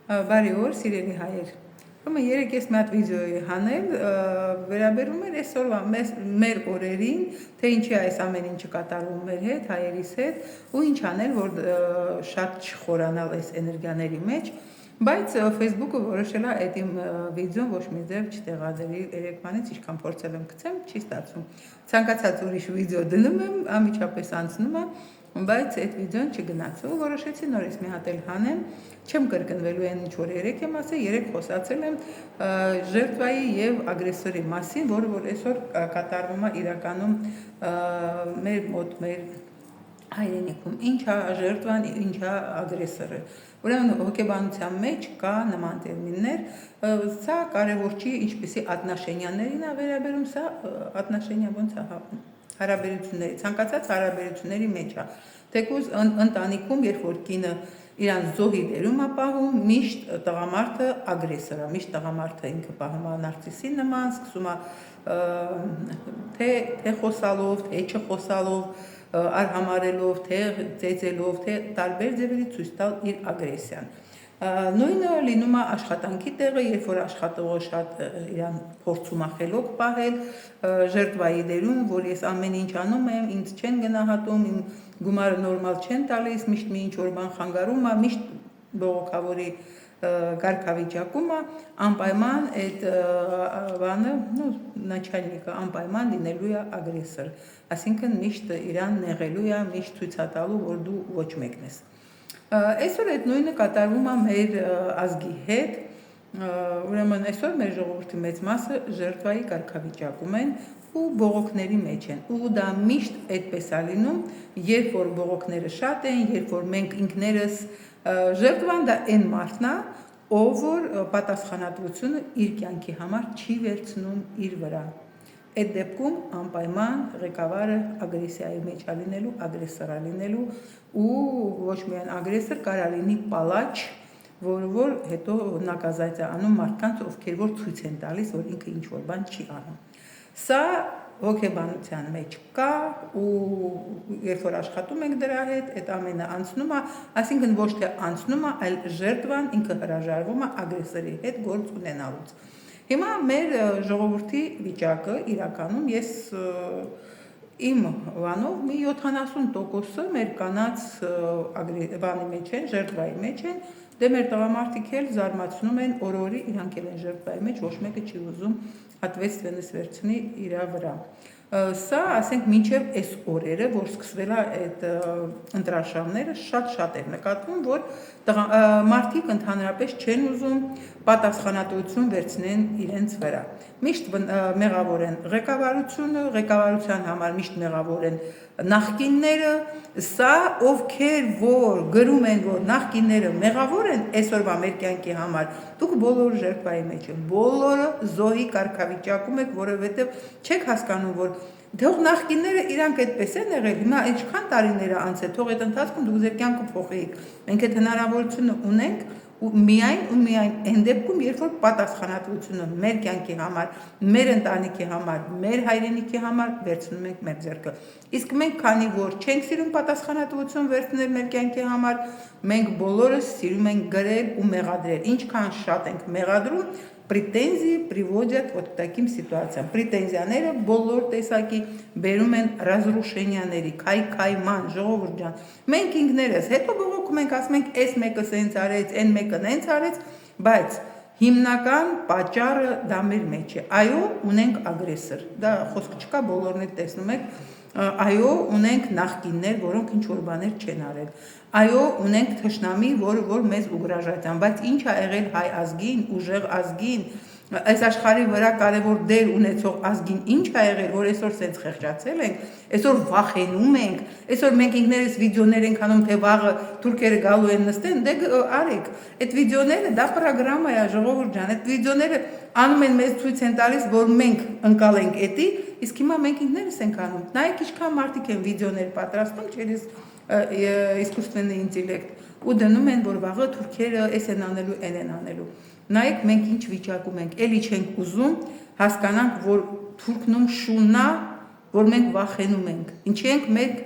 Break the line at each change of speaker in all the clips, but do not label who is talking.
Բարի օր, սիրելի հայեր։ Ուրեմն երեք ես մի հատ վիդեոյի հանել, վերաբերում էր այսօրվա մեր օրերին, թե ինչի այս ամեն ինչը կատարվում մեր հետ, հայերիս հետ, ու ինչ անել, որ շատ չխորանալ այս էներգիաների մեջ, բայց Facebook-ը որոշել է այդ իմ վիդեոն ոչ մի ձև չտեղադրի, երեկվանից ինչքան փորձել եմ գցեմ, չի ստացվում։ Ցանկացած ուրիշ վիդեո դնում եմ, անմիջապես անցնում է, բայց այդ վիդեոն չգնաց ու որոշեցի նորից մի հատ էլ հանեմ, չեմ կրկնվելու այն ինչ որ երեք եմ ասել, երեք խոսացել եմ ժերտվայի եւ ագրեսորի մասին, որ այսօր կատարվում է իրականում մեր մոտ մեր հայրենիքում, ինչ է ժերտվան, ինչ է ագրեսորը։ Ուրեմն հոգեբանության մեջ կա նման տերմիններ, սա կարևոր չի, ինչպեսի ատնաշենյաներին է վերաբերում, սա ատնաշենյա ոնց է հարաբերությունների, ցանկացած հարաբերությունների մեջ է։ Թեկուզ ընտանիքում, երբ որ կինը իրան զոհի դերում է պահում, միշտ տղամարդը ագրեսոր է, միշտ տղամարդը ինքը պահում է նարցիսի նման, սկսում է թե խոսալով, թե չխոսալով, արհամարելով, թե ծեծելով, թե տարբեր ձևերի ցույց տալ իր ագրեսիան։ Նույնը լինում է աշխատանքի տեղը, երբ որ աշխատողը շատ իրան փորձում է խելոք պահել, ժերտվայի դերում, որ ես ամեն ինչ անում եմ, ինձ չեն գնահատում, իմ գումարը նորմալ չեն տալիս, միշտ մի ինչ որ բան խանգարում է, միշտ բողոքավորի կարգավիճակում է, անպայման այդ բանը, начальника անպայման լինելու է ագրեսոր, այսինքն միշտ իրան նեղելու է, միշտ ցույց տալու, որ դու ոչ մեկն ես։ Այսօր այդ նույնը կատարվում է մեր ազգի հետ, ուրեմն այսօր մեր ժողովրդի մեծ մասը ժերտվայի կարգավիճակում են ու բողոքների մեջ են, ու դա միշտ այդպես է լինում, երբ որ բողոքները շատ են, երբ որ մենք ինքներս ժերտվան դա այն մարդն է, ով որ պատասխանատվությունը իր կյանքի համար չի վերցնում իր վրա։ Այդ դեպքում անպայման ղեկավարը ագրեսիայի մեջ է լինելու, ագրեսոր է լինելու ու ոչ միայն ագրեսոր կարա լինի պալաչ, որ հետո նակազայց է անում մարդկանց, ովքեր որ ցույց են տալիս, որ ինքը ինչ որ բան չի անում։ Սա հոգեբանության մեջ կա ու երբ որ աշխատում ենք դրա հետ, այդ ամենը անցնում է, այսինքն ոչ թե անցնում է, այլ ժերտվան ինքը հրաժարվում է ագրեսորի հետ գործ ունենալուց։ Հիմա մեր ժողովրդի վիճակը իրականում ես իմ բանով մի 70%-ը մեր կանանց բանի մեջ են, ժերտվայի մեջ են, դե մեր տղամարդիկ էլ զարմացնում են օրորի իրանք էլ են ժերտվայի մեջ, ոչ մեկը չի ուզում ответственность վերցնի իր վրա։ Սա, ասենք, մինչև այս օրերը, որ սկսվել է այդ ընտրաշավները, շատ էր նկատվում, որ մարդիկ ընդհանրապես չեն ուզում պատասխանատվություն վերցնեն իրենց վրա։ Միշտ մեղավոր են ղեկավարությունը, ղեկավարության համար միշտ մեղավոր են նախկինները, սա ովքեր որ գրում են, որ նախկինները մեղավոր են այսօրվա մեր կյանքի համար, դուք բոլորը ժերտվայի մեջ եք, բոլորը զոհի կարգավիճակում եք, որովհետև չեք հասկանում, որ թող նախկինները իրանք այդպես են եղել, հիմա ինչքան տարիներ անց է, թող այդ ընթացքում դուք ձեր կյանքը փոխեիք։ Մենք այդ հնարավորությունը ունենք ու միայն այն դեպքում, երբ որ պատասխանատվությունը մեր կյանքի համար, մեր ընտանիքի համար, մեր հայրենիքի համար վերցնում ենք մեր ձեռքը։ Իսկ մենք քանի որ չենք սիրում պատասխանատվություն վերցնել մեր կյանքի համար, մենք բոլորս սիրում ենք գրել ու մեղադրել։ Ինչքան շատ ենք մեղադրում, претензии приводят вот к таким ситуациям։ Պրետենզիաները բոլոր տեսակի բերում են разрушенияների, քայքայման, ժողովուրդ ջան։ Մենք ինքներս հետո բողոքում ենք, ասում ենք, այս մեկը սենց արեց, այն մեկը նենց արեց, բայց հիմնական պատճառը դա մեր մեջ է։ Այո, ունենք ագրեսոր։ Դա խոսքը չկա, բոլորն էլ տեսնում եք, այո, ունենք նախկիններ, որոնք ինչ որ բաներ չեն արել։ Այո, ունենք թշնամի, որ մեզ ուգրաժայթան, բայց ինչ է եղել հայ ազգին, ուժեղ ազգին, այս աշխարհի վրա կարևոր դեր ունեցող ազգին ինչ է եղել, որ այսօր սենց խեղճացել ենք, այսօր վախենում ենք, այսօր մենք ինքներս վիդեոներ ենք անում, թե վաղը թուրքերը գալու են նստեն, դե արեք, այդ վիդեոները դա պրոգրամա է, ժողովուրդ ջան, այդ վիդեոները անում են մեզ ցույց են տալիս, որ մենք ընկալենք էդի, իսկ հիմա մենք ինքներս ենք անում։ Նայեք ինչքան մարդիկ են վիդեոներ պատրաստում через искусственный ինտելեկտ ու դնում են, որ վաղը թուրքերը էս են անելու, այն են անելու։ Նայեք մենք ինչ վիճակում ենք, էլի չենք ուզում հասկանանք, որ թուրքնում շուննա, որ մենք վախենում ենք։ Ինչի ենք մենք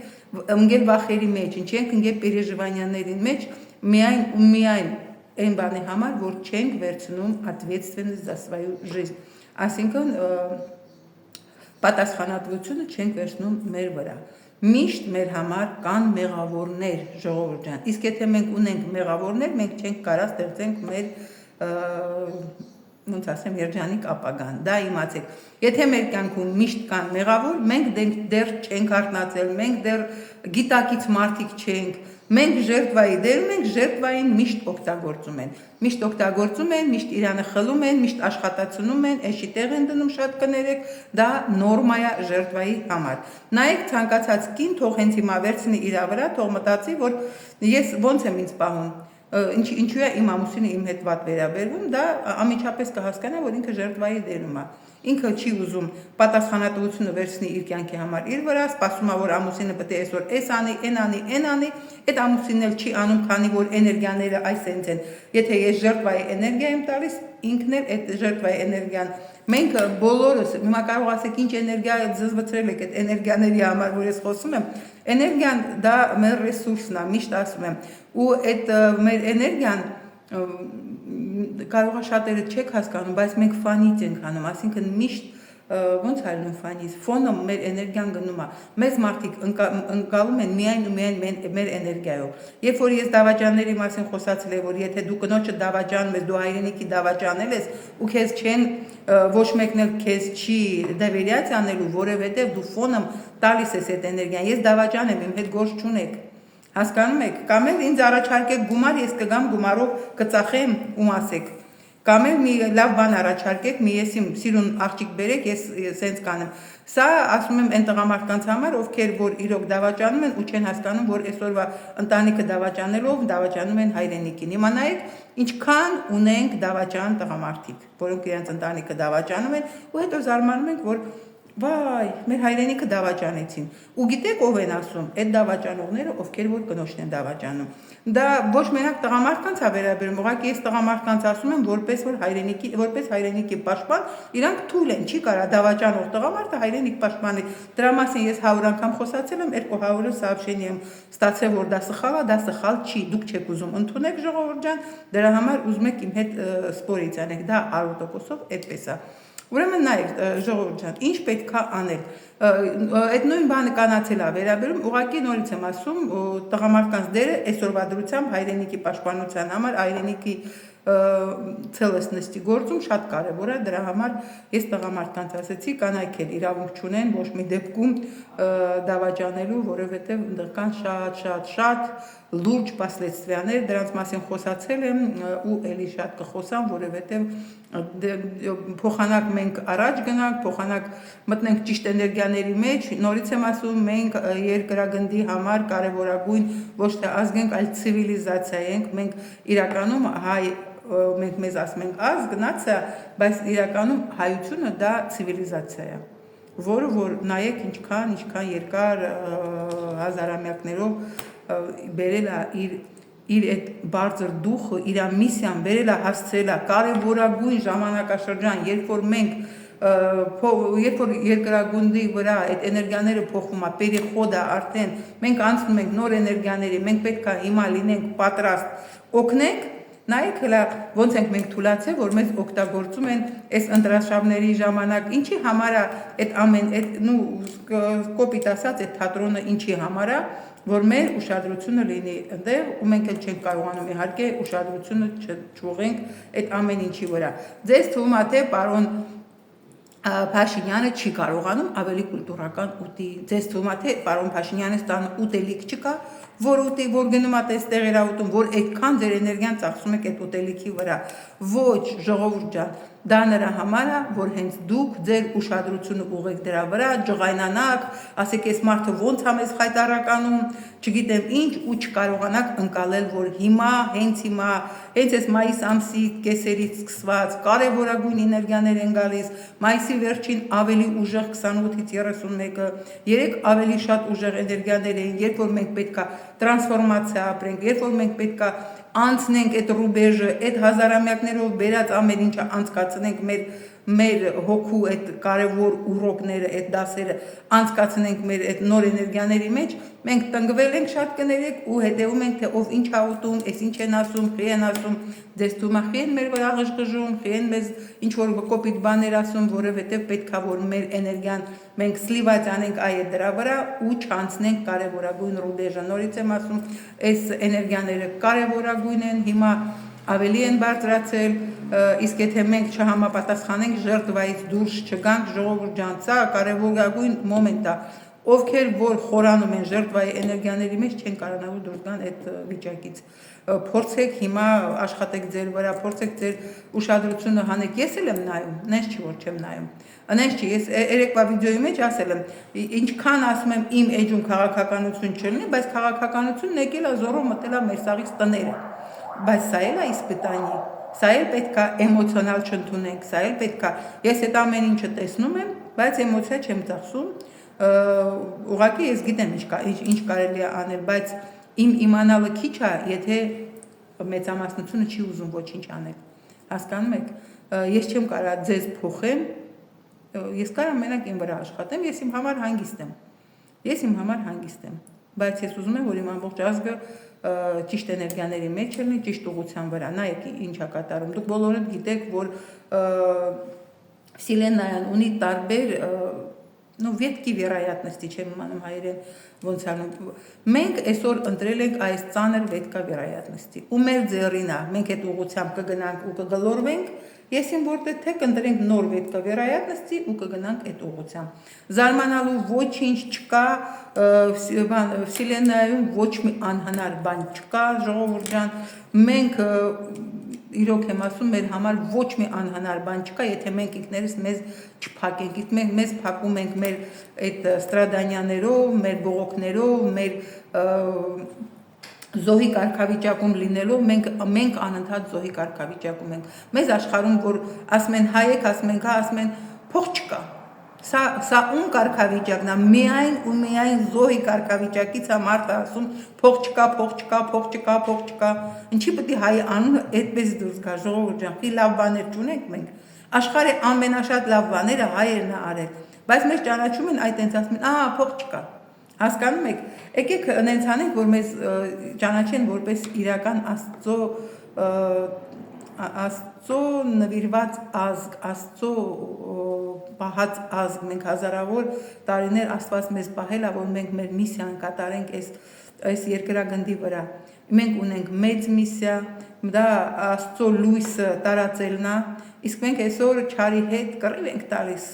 ընկել վախերի մեջ, ինչի ենք ընկել պերեժվանյանների մեջ, միայն այն բանի համար, որ չենք վերցնում ответственность за свою жизнь, այսինքն պատասխանատվությունը չենք վերցնում մեր վրա։ Միշտ մեր համար կան մեղավորներ, ժողովուրդ ջան, իսկ եթե մենք ունենք մեղավորներ, մենք չենք կարող ստեղծենք մեր ոնց ասեմ, երջանիկ ապագան, դա իմացեք։ Եթե մեր կյանքում միշտ կան մեղավոր, մենք դեռ չենք արթնացել, մենք դեռ գիտակից մարդիկ չենք, մենք ժերտվայի դերում ենք, ժերտվային միշտ օգտագործում են, միշտ իրանը խլում են, միշտ աշխատացնում են, էշի տեղ են դնում, շատ կներեք, դա նորմա է ժերտվայի համար։ Նայեք ցանկացած կին, թող հենց հիմա վերցնի իր վրա, թող մտածի, որ ես ոնց եմ ինձ պահում, ինչու է իմ ամուսինը իմ հետ վատ վերաբերվում, դա ամիջապես կհասկանա, որ ինքը ժերտվայի դերում է։ Ինքը չի ուզում պատասխանատվությունը վերցնի իր կյանքի համար իր վրա, սպասում է, որ ամուսինը պետք է այսօր էս անի, այն անի, այդ ամուսինն էլ չի անում, քանի որ էներգիաները այսենց են։ Եթե ես ժերտվայի էներգիա եմ տալիս, ինքն էլ այդ ժերտվայի էներգիան մենք բոլորս հիմա կարող ասեք ինչ էներգիա զզվցրել եք այդ էներգիաների համար, որ ես խոսում եմ, էներգիան դա մեր ռեսուրսն է, միշտ ասում եմ, ու այդ մեր էներգիան կարող է շատերը չեք հասկանում, բայց մենք ֆանից ենք անում, այսինքն միշտ ոնց հայլում ֆանից, ֆոնը մեր էներգիան գնում է, մեզ մարդիկ ընկալում են միայն ու միայն մեր էներգիայով, երբ որ ես դավաճանների մասին խոսացել եմ, որ եթե դու կնոջը դավաճանում ես, դու հայրենիքի դավաճանել ես ու քեզ չեն ոչ մեկն էլ քեզ չի դավերյաց անելու, որովհետև դու ֆոնը տալիս ես այդ էներգիան, ես դավաճան եմ, իմ հետ գործ չունեք, հասկանում եք, կամ էլ ինձ առաջարկեք գումար, ես կգամ գումարով կծախեմ ու ասեք, կամ էլ մի լավ բան առաջարկեք, մի ես իմ սիրուն աղջիկ բերեք, ես սենց կանեմ։ Սա ասում եմ այն տղամարդկանց համար, ովքեր որ իրոք դավաճանում են ու չեն հասկանում, որ այսօրվա ընտանիքը դավաճանելով դավաճանում են հայրենիքին։ Հիմա նայեք, ինչքան ունենք դավաճան տղամարդիկ, որոնք իրենց ընտանիքը դավաճանում են, ու հետո զարմանում ենք, որ վայ, մեր հայրենիքը դավաճանեցին։ Ու գիտեք ով են ասում, այդ դավաճանողները, ովքեր որ կնոջն են դավաճանում։ Դա ոչ մենակ տղամարդկանց է վերաբերում, ուղղակի ես տղամարդկանց ասում եմ, որպես հայրենիքի պաշտպան, իրանք թույլ են, չի կարա դավաճանող տղամարդը հայրենիք պաշտպանի։ Դրա մասին ես 100 անգամ խոսացել եմ, 200-ը сообщение եմ ստացել, որ դա սխալ է, դա սխալ չի, դուք չեք ուզում ընդունեք ժողովուրդ ջան, դրա համար ուզում եք իմ հետ սպորից անեք, դա 100%-ով այդպես է։ Ուրեմն նայեք ժողովուրդ ջան, ինչ պետք է անել։ Այդ նույն բանը կանացել է վերաբերում, ուղղակի նորից եմ ասում, տղամարդկանց դերը այսօրվա դրությամբ հայրենիքի պաշտպանության համար, հայրենիքի ցելեսնստի գործում շատ կարևոր է, դրա համար ես տղամարդկանց ասեցի, կանայք էլ իրավունք չունեն ոչ մի դեպքում դավաճանելու, որովհետև այնտեղ կան շատ լուրջ последствияներ, դրանց մասին խոսացել եմ ու էլի շատ կխոսամ, որովհետև փոխանակ մենք առաջ գնանք, փոխանակ մտնենք ճիշտ էներգիաների մեջ, նորից եմ ասում, մենք երկրագնդի համար կարևորագույն ոչ թե ազգ ենք, այլ ցիվիլիզացիա ենք, մենք իրականում մենք մեզ ասում ենք ազգ, նացիա, բայց իրականում հայությունը դա ցիվիլիզացիա է, որը որ նայեք ինչքան երկար հազարամյակներով բերել է իր այդ բարձր դուխը, իր միսիան բերել է հասցրել է կարևորագույն ժամանակաշրջան, երբ որ երկրագնդի վրա այդ էներգիաները փոխվում է, переход է արդեն, մենք անցնում ենք նոր էներգիաների, մենք պետք է հիմա լինենք պատրաստ օգնենք, նայեք հլա ոնց ենք մենք թուլացել, որ մեզ օգտագործում են այս ընտրաշավների ժամանակ, ինչի համար է այդ ամեն, կոպիտ ասած այդ թատրոնը ինչի համար է, որ մեր ուշադրությունը լինի այնտեղ ու մենք էլ չենք կարողանում իհարկե ուշադրությունը չուղենք այդ ամեն ինչի վրա։ Ձեզ թվում է թե պարոն Փաշինյանը չի կարողանում ավելի կուլտուրական ուտի։ Ձեզ թվում է թե պարոն Փաշինյանը ստան ուտելիք չկա, որ ուտի, որ գնում է այստեղ էր ուտում, որ այդքան ձեր էներգիան ծախսում եք այդ ուտելիքի վրա։ Ոչ, ժողովուրդ ջան, դա նրա համար է, որ հենց դուք ձեր ուշադրությունը ուղղեք դրա վրա, ջղայնանաք, ասեք այս մարդը ոնց է մեզ խայտարականում, չգիտեմ ինչ ու չկարողանաք ընկալել, որ հիմա, հենց այս մայիս ամսի կեսերից սկսված կարևորագույն էներգիաներ են գալիս, մայիսի վերջին ավելի ուժեղ 28-ից 31-ը, երեք ավելի շատ ուժեղ էներգիաներ էին, երբ որ մենք պետք է տրանսֆորմացիա ապրենք, երբ որ մենք պետք է անցնենք այդ ռուբեժը, այդ հազարամյակներով բերած ամեն ինչը անցկացնենք մեր մեր հոգու այդ կարևոր ուրոկները, այդ դասերը անցկացնենք մեր այդ նոր էներգիաների մեջ, մենք տնկվել ենք շատ կներեք ու հետևում ենք, թե ով ինչ ա ուտում, այս ինչ են ասում, խի են ասում, ձեզ թվում է խի են մեր վրա ղժղժում, խի են մեզ ինչ որ կոպիտ բաներ ասում, որովհետև պետք է որ մեր էներգիան մենք սլիված անենք այ դրա վրա ու չանցնենք կարևորագույն ռուբեժը։ Նորից եմ ասում, այս էներգիաները կարևորագույն են, հիմա ավելի են բարձրացել, իսկ եթե մենք չհամապատասխանենք ժերտվայից դուրս չգանք, ժողովուրդ ջան, սա կարևորագույն մոմենտ է, ովքեր որ խորանում են ժերտվայի էներգիաների մեջ չեն կարողանալու դուրս գան այդ վիճակից։ Փորձեք հիմա աշխատեք ձեր վրա, փորձեք ձեր ուշադրությունը հանեք։ Ես էլ եմ նայում, նենց չի որ չեմ նայում։ Նենց չի, ես երեկվա վիդեոյի մեջ ասել եմ, ինչքան ասում եմ իմ էջում քաղաքականություն չլինի, բայց քաղաքականությունն եկել է զորով մտել է մեր սաղից տները։ Բայց սա էլ է իսպիտանի, սա էլ պետք է էմոցիոնալ չընդունենք, սա էլ պետք է, ես այդ ամեն ինչը տեսնում եմ, բայց էմոցիա չեմ ծախսում, ուղղակի ես գիտեմ ինչ կարելի է անել, բայց իմ իմանալը քիչ է, եթե մեծամասնությունը չի ուզում ոչինչ անել, հասկանում եք, ես չեմ կարող ձեզ փոխեմ, ես կարող մենակ իմ վրա աշխատեմ, ես իմ համար հանգիստ եմ, բայց ես ուզում եմ, որ իմ ամբողջ ազգը ճիշտ էներգիաների մեջ լինի, ճիշտ ուղղության վրա, նայեք ինչ է կատարում, դուք բոլորը գիտեք, որ Վսելենայան ունի տարբեր ветки вероятности, չեմ իմանում հայերեն ոնց անում, մենք այսօր ընտրել ենք այս ծանր ветка вероятности, ու մեր ձեռին է, մենք այդ ուղղությամբ կգնանք ու կգլորվենք, ես իմ որտեղ թե կընտրենք նոր ветка вероятности ու կգնանք այդ ուղղությամբ, զարմանալու ոչինչ չկա, Վսելենայում ոչ մի անհնար բան չկա, ժողովուրդ ջան, մենք իրոք եմ ասում, մեր համար ոչ մի անհնար բան չկա, եթե մենք ինքներս մեզ չփակենք, իսկ մենք մեզ փակում ենք մեր այդ ստրադանյաներով, մեր բողոքներով, մեր զոհի կարգավիճակում լինելով, մենք անընդհատ զոհի կարգավիճակում ենք։ Մեզ աշխարհում որ ասում են հայ եք, ասում են գա, ասում են փող չկա։ Սա ում կարգավիճակն է, միայն ու միայն զոհի կարգավիճակից է մարդը ասում փող չկա, ինչի պետք է հայ անունը այդպես դուրս գա, ժողովուրդ ջան, խի լավ բաներ չունենք մենք, աշխարհի ամենաշատ լավ բաները հայերն է արել, բայց մեզ ճանաչում են այդ այնց ասում են, փող չկա, հասկանում եք, եկեք նենց անենք, որ մեզ ճանաչեն որպես իրական Աստծո նվիրված ազգ, Աստծո պահած ազգ, մենք հազարավոր տարիներ Աստված մեզ պահել է, որ մենք մեր միսիան կատարենք այս երկրագնդի վրա։ Մենք ունենք մեծ միսիա, դա Աստծո լույսը տարածելն է, իսկ մենք այսօր չարի հետ կռիվ ենք տալիս,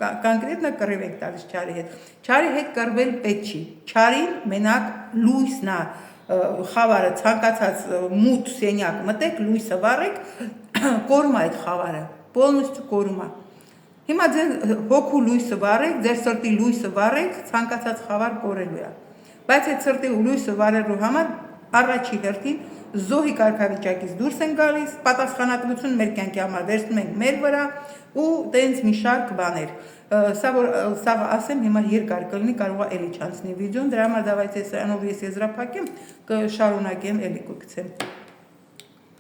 կոնկրետնա կռիվ ենք տալիս չարի հետ։ Չարի հետ կռվել պետք չի, չարին մենակ լույսն է, խավարը ցանկացած մութ սենյակ մտեք, լույսը վառեք, կորում է այդ խավարը, полностью կորում է։ Հիմա ձեր հոգու լույսը վառեք, ձեր սրտի լույսը վառեք, ցանկացած խավար կորելու է։ Բայց այդ սրտի լույսը վառելու համար առաջի հերթին զոհի կարգավիճակից դուրս են գալիս, պատասխանատվություն մեր կյանքի համար վերցնում ենք մեր վրա ու տենց մի շարք բաներ։ Սա ասեմ հիմա երկար կլինի, կարող է էլի չանցնի վիդեոն, դրա համար դավայց սրանով ես եզրափակեմ, կշարունակեմ էլի կգցեմ։